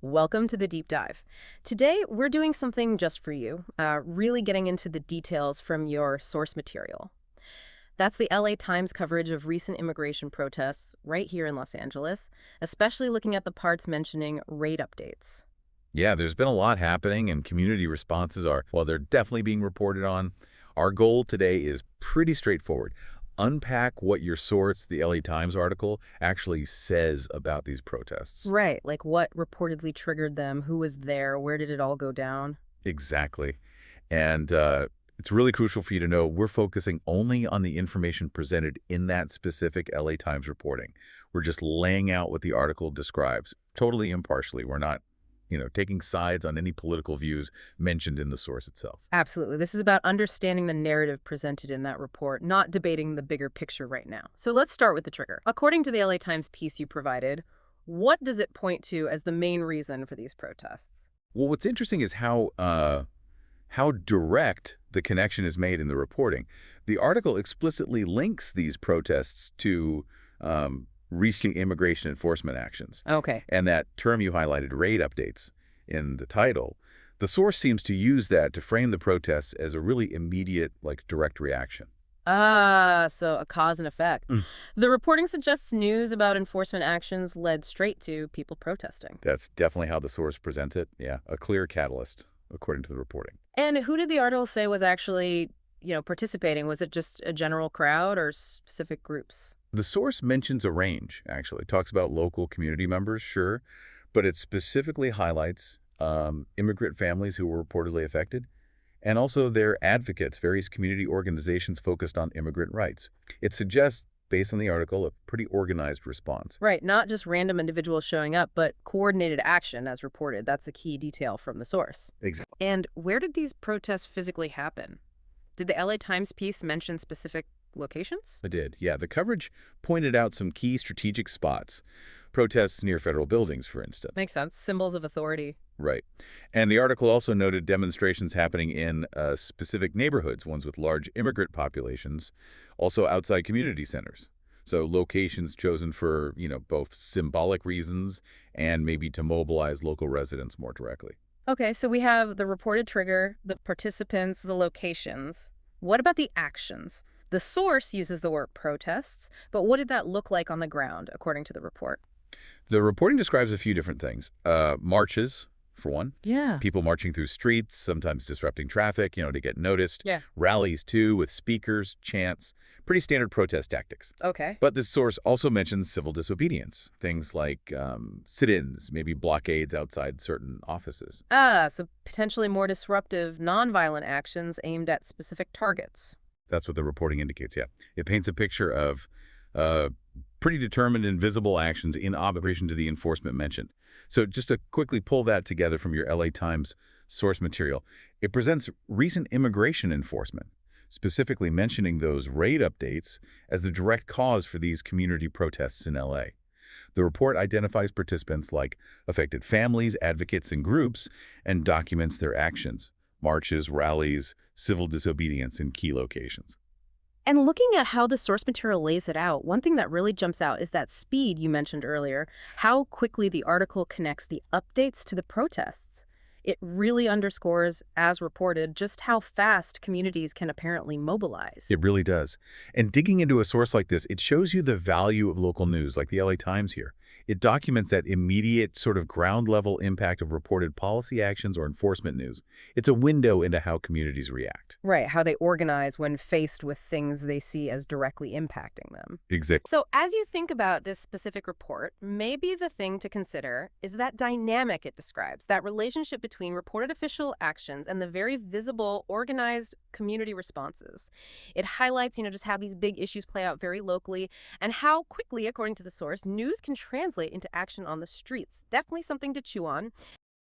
Welcome to the deep dive. Today, we're doing something just for you, really getting into the details from your source material. That's the LA Times coverage of recent immigration protests right here in Los Angeles, especially looking at the parts mentioning rate updates. Yeah, there's been a lot happening, and community responses are, well, they're definitely being reported on. Our goal today is pretty straightforward. Unpack what your source, the LA Times article, actually says about these protests. Right, like what reportedly triggered them, who was there, where did it all go down? Exactly. And it's really crucial for you to know we're focusing only on the information presented in that specific LA Times reporting. We're just laying out what the article describes, totally impartially. We're not taking sides on any political views mentioned in the source itself. Absolutely. This is about understanding the narrative presented in that report, not debating the bigger picture right now. So let's start with the trigger. According to the LA Times piece you provided, what does it point to as the main reason for these protests? Well, what's interesting is how direct the connection is made in the reporting. The article explicitly links these protests to recent immigration enforcement actions. Okay. And that term you highlighted, rate updates, in the title, the source seems to use that to frame the protests as a really immediate, direct reaction. So a cause and effect. Mm. The reporting suggests news about enforcement actions led straight to people protesting. That's definitely how the source presents it. Yeah, a clear catalyst, according to the reporting. And who did the article say was actually, participating? Was it just a general crowd or specific groups? The source mentions a range, actually. It talks about local community members, sure, but it specifically highlights immigrant families who were reportedly affected, and also their advocates, various community organizations focused on immigrant rights. It suggests, based on the article, a pretty organized response. Right, not just random individuals showing up, but coordinated action as reported. That's a key detail from the source. Exactly. And where did these protests physically happen? Did the LA Times piece mention specific locations? It did, yeah. The coverage pointed out some key strategic spots. Protests near federal buildings, for instance. Makes sense. Symbols of authority. Right. And the article also noted demonstrations happening in specific neighborhoods, ones with large immigrant populations, also outside community centers. So locations chosen for, both symbolic reasons and maybe to mobilize local residents more directly. Okay, so we have the reported trigger, the participants, the locations. What about the actions? The source uses the word protests, but what did that look like on the ground, according to the report? The reporting describes a few different things. Marches, for one. Yeah. People marching through streets, sometimes disrupting traffic, to get noticed. Yeah. Rallies, too, with speakers, chants, pretty standard protest tactics. Okay. But this source also mentions civil disobedience, things like sit-ins, maybe blockades outside certain offices. So potentially more disruptive, nonviolent actions aimed at specific targets. That's what the reporting indicates, yeah. It paints a picture of pretty determined and visible actions in opposition to the enforcement mentioned. So just to quickly pull that together from your LA Times source material, it presents recent immigration enforcement, specifically mentioning those rate updates as the direct cause for these community protests in LA. The report identifies participants like affected families, advocates, and groups, and documents their actions, marches, rallies, civil disobedience in key locations. And looking at how the source material lays it out, one thing that really jumps out is that speed you mentioned earlier, how quickly the article connects the updates to the protests. It really underscores, as reported, just how fast communities can apparently mobilize. It really does. And digging into a source like this, it shows you the value of local news, like the LA Times here. It documents that immediate sort of ground-level impact of reported policy actions or enforcement news. It's a window into how communities react. Right, how they organize when faced with things they see as directly impacting them. Exactly. So as you think about this specific report, maybe the thing to consider is that dynamic it describes, that relationship between reported official actions and the very visible, organized community responses. It highlights, just how these big issues play out very locally and how quickly, according to the source, news can translate into action on the streets. Definitely something to chew on.